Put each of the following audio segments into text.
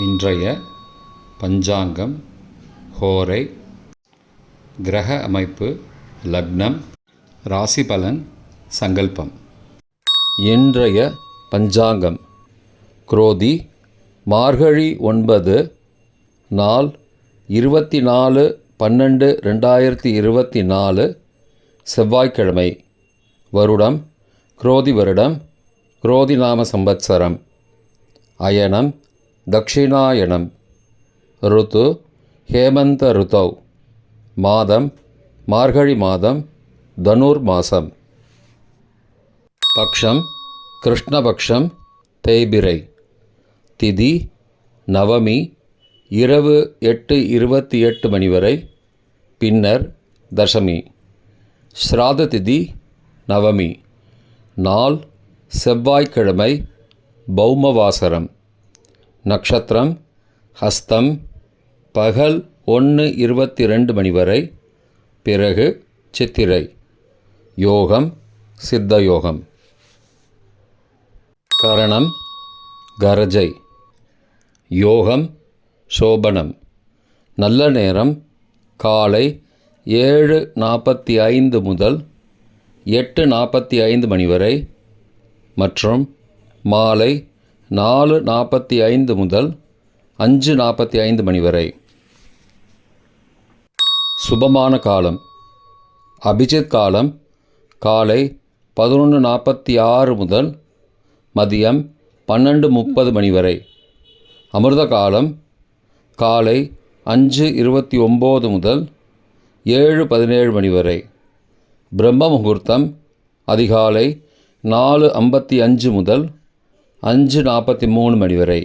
இன்றைய பஞ்சாங்கம், ஹோரை, கிரக அமைப்பு, லக்னம், ராசி பலன், சங்கல்பம். இன்றைய பஞ்சாங்கம் குரோதி மார்கழி 9 நாள் 24/12/2024 செவ்வாய்க்கிழமை. வருடம் குரோதி வருடம், குரோதி நாம சம்பத்சரம். அயனம் தக்ஷிணாயனம். ருத்து ஹேமந்த ருத்தௌ. மாதம் மார்கழி மாதம், தனுர் மாதம். பக்ஷம் கிருஷ்ணபக்ஷம், தேய்பிரை. திதி நவமி, இரவு 8:28 மணி வரை, பின்னர் தசமி. ஸ்ராத திதி நவமி. நாள் செவ்வாய்க்கிழமை, பௌமவாசரம். நக்ஷத்திரம் ஹஸ்தம். பகல் 1:22 மணி வரை, பிறகு சித்திரை. யோகம் சித்த யோகம். கரணம் கரஜை. யோகம் சோபனம். நல்ல நேரம் காலை 7:45 முதல் 8:45 மணி வரை மற்றும் மாலை 4:45 முதல் 5:45 மணி வரை. சுபமான காலம் அபிஜித் காலம் காலை 11:46 முதல் மதியம் 12:30 மணி வரை. அமிர்த காலம் காலை 5:29 முதல் 7:17 மணி வரை. பிரம்ம முகூர்த்தம் அதிகாலை 4:55 முதல் 5:43 மணி வரை.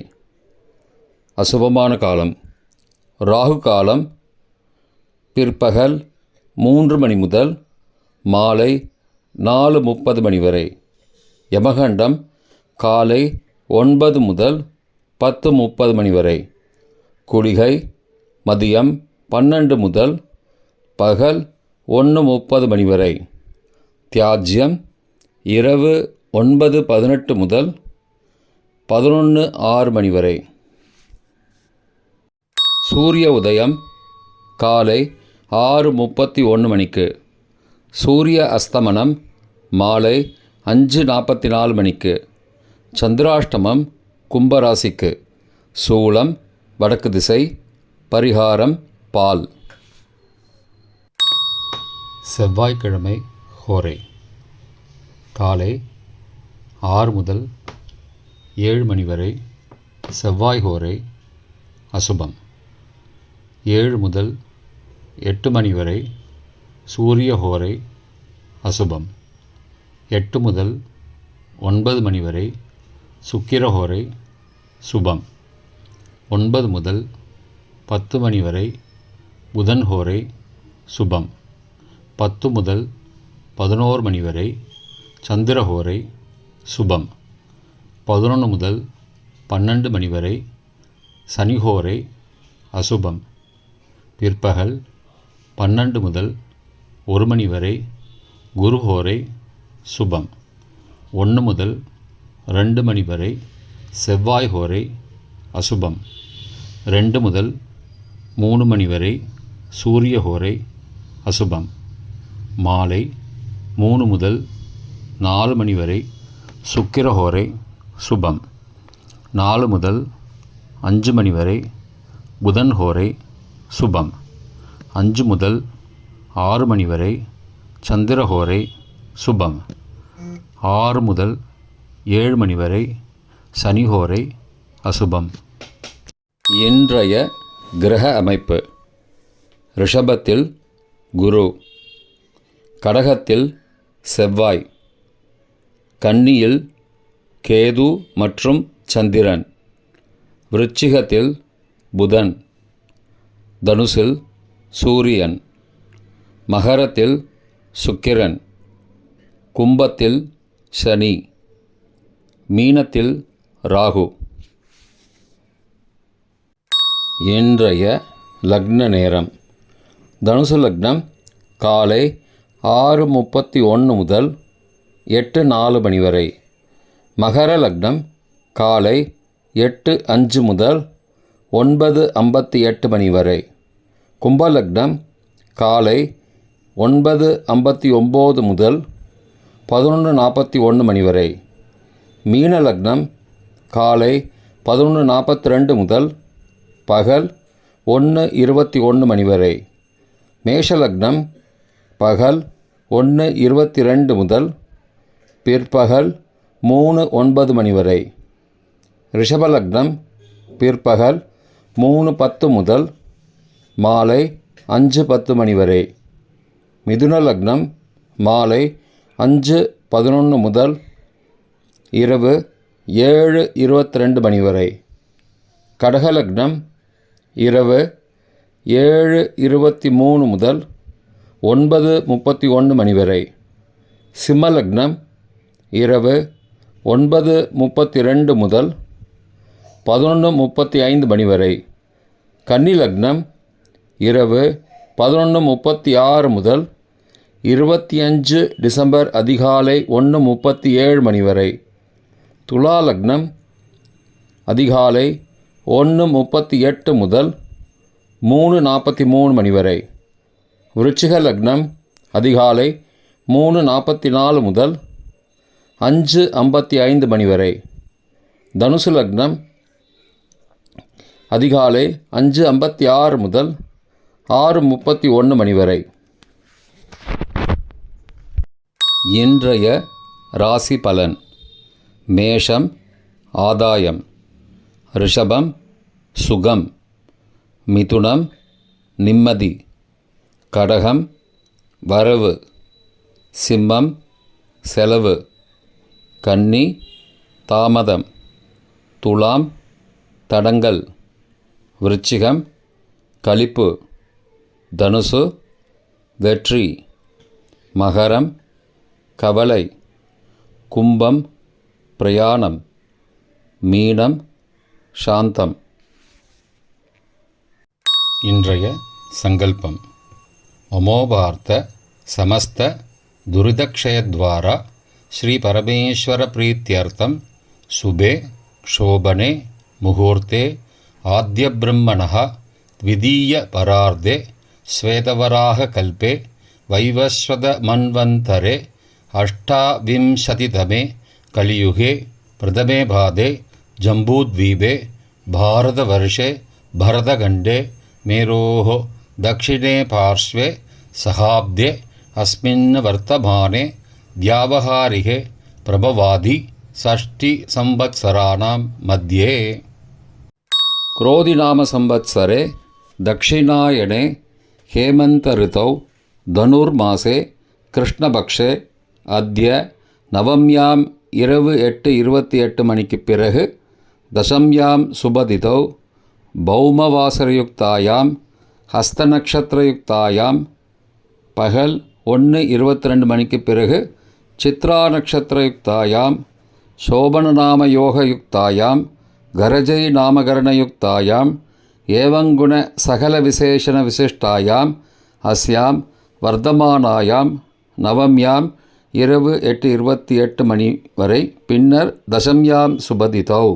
அசுபமான காலம் ராகு காலம் பிற்பகல் 3 மணி முதல் மாலை 4:30 மணி வரை. யமகண்டம் காலை 9 முதல் 10:30 மணி வரை. குளிகை மதியம் 12 முதல் பகல் 1:30 மணி வரை. தியாஜ்யம் இரவு 9:18 முதல் 11:06 மணி வரை. சூரிய உதயம் காலை 6:31 மணிக்கு. சூரிய அஸ்தமனம் மாலை 5:44 மணிக்கு. சந்திராஷ்டமம் கும்பராசிக்கு. சூலம் வடக்கு திசை. பரிகாரம் பால். செவ்வாய்க்கிழமை ஹோரை காலை 6 முதல் 7 மணி வரை செவ்வாய் ஹோரை அசுபம். 7 முதல் 8 மணி வரை சூரிய ஹோரை அசுபம். 8 முதல் 9 மணி வரை சுக்கிர ஹோரை சுபம். 9 முதல் 10 மணி வரை புதன் ஹோரை சுபம். 10 முதல் 11 மணி வரை சந்திர ஹோரை சுபம். 11 முதல் 12 மணி வரை சனி ஹோரை அசுபம். பிற்பகல் 12 முதல் 1 மணி வரை குரு ஹோரை சுபம். 1 முதல் 2 மணி வரை செவ்வாய் ஹோரை அசுபம். 2 முதல் 3 மணி வரை சூரிய ஹோரை அசுபம். மாலை 3 முதல் 4 மணி வரை சுக்கிர ஹோரை சுபம். 4 முதல் 5 மணி வரை புதன் ஹோரை சுபம். 5 முதல் 6 மணி வரை சந்திர ஹோரை சுபம். 6 முதல் 7 மணி வரை சனி ஹோரை அசுபம். இன்றைய கிரக அமைப்பு. ரிஷபத்தில் குரு, கடகத்தில் செவ்வாய், கன்னியில் கேது மற்றும் சந்திரன், விருச்சிகத்தில் புதன், தனுசில் சூரியன், மகரத்தில் சுக்கிரன், கும்பத்தில் சனி, மீனத்தில் ராகு. இன்றைய லக்ன நேரம். தனுசு லக்னம் காலை 6:31 முதல் 8:04 மணி வரை. மகர லக்னம் காலை 8:05 முதல் 9:58 மணி வரை. கும்பலக்னம் காலை 9:59 முதல் 11:41 மணி வரை. மீன லக்னம் காலை 11:42 முதல் பகல் 1:21 மணி வரை. மேஷ லக்னம் பகல் 1:22 முதல் பிற்பகல் 3:09 மணி வரை. ரிஷப லக்னம் பிற்பகல் 3:10 முதல் மாலை 5:10 மணி வரை. மிதுன லக்னம் மாலை 5:11 முதல் இரவு 7:22 மணி வரை. கடக லக்னம் இரவு 7:23 முதல் 9:31 மணி வரை. சிம்ம லக்னம் இரவு 9:32 முதல் 11:35 மணி வரை. கன்னி லக்னம் இரவு 11:36 முதல் 25 டிசம்பர் அதிகாலை 1:37 மணி வரை. துலா லக்னம் அதிகாலை 1:38 முதல் 3:43 மணி வரை. விருச்சிக லக்னம் அதிகாலை 3:44 முதல் 5:55 மணி வரை. தனுசு லக்னம் அதிகாலை 5:56 முதல் 6:31 மணி வரை. இன்றைய ராசி பலன். மேஷம் ஆதாயம், ரிஷபம் சுகம், மிதுனம் நிம்மதி, கடகம் வரவு, சிம்மம் செலவு, கன்னி தாமதம், துலாம் தடங்கல், விருச்சிகம் களிப்பு, தனுசு வெற்றி, மகரம் கவலை, கும்பம் பிரயாணம், மீனம் சாந்தம். இன்றைய சங்கல்பம். மமோபார்த்த சமஸ்த துரிதக்ஷயத்வாரா ஸ்ரீ பரமேஸ்வர பிரீத்யர்த்தம் சுபே க்ஷோபனே முகூர்த்தே ஆத்ய பிரம்மணः த்விதீய பரார்த்தே ஸ்வேதவராக கல்பே வைவஸ்வத மன்வந்தரே அஷ்டாவிம்சதிதமே கலியுகே பிரதமே பாதே ஜம்பூத்வீபே பாரதவர்ஷே பரதகண்டே மேரோः தக்ஷிணே பார்ஷ்வே சகாப்தே அஸ்மின் வர்த்தமானே வியாவஹாரிகே பிரபவாதி षष्टि संवत्सराणां मध्ये. क्रोधिनाम संवत्सरे दक्षिणायने हेमंत ऋतौ धनुर्मासे कृष्णपक्षे अद्य नवम्यां இரவு 8:28 மணிக்கு பிறகு தசம்யாம் சுபதிதௌ பௌமவாசரயுக்தாயாம் ஹஸ்த நக்ஷத்திரயுக்தாயாம் பகல் 1:22 மணிக்கு பிறகு சித்ரா நக்ஷத்திரயுக்தாயாம் शोभननामयोगयुक्तायां गरजै नामकरणयुक्तायां एवंगुण सकलविशेषणविशिष्टायाम् अस्यां वर्धमानायां नवम्यां இரவு 8:28 மணி வரை பின்னர் தசம்யாம் சுபதிதௌ